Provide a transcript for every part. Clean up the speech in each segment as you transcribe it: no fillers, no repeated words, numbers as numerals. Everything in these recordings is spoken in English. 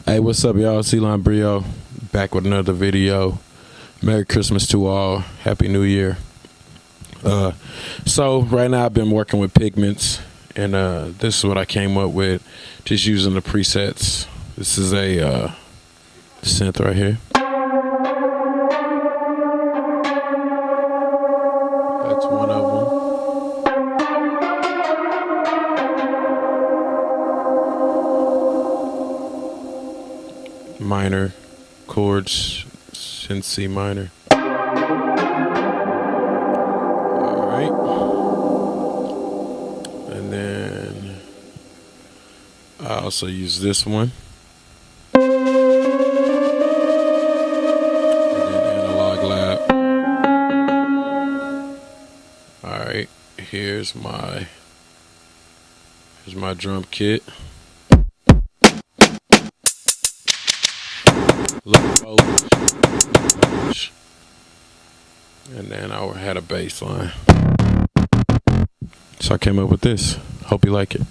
Hey, what's up, y'all? C-Line Brio, back with another video. Merry Christmas to all. Happy New Year. So right now I've been working with pigments, and this is what I came up with, just using the presets. This is a synth right here. That's one of them. Minor chords in C minor. Alright. And then I also use this one. And then Analog Lab. Alright, here's my drum kit. And then I had a bass line. So I came up with this. Hope you like it.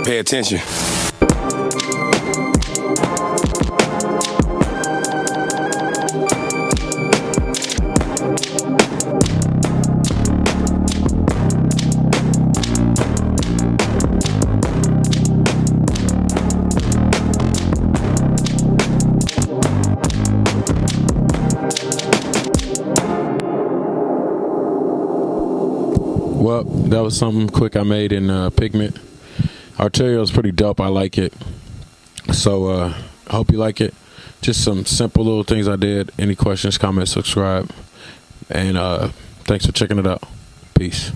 Pay attention. Well, that was something quick I made in Pigment. Arturia is pretty dope. I like it. So I hope you like it. Just some simple little things I did. Any questions, comments, subscribe. And thanks for checking it out. Peace.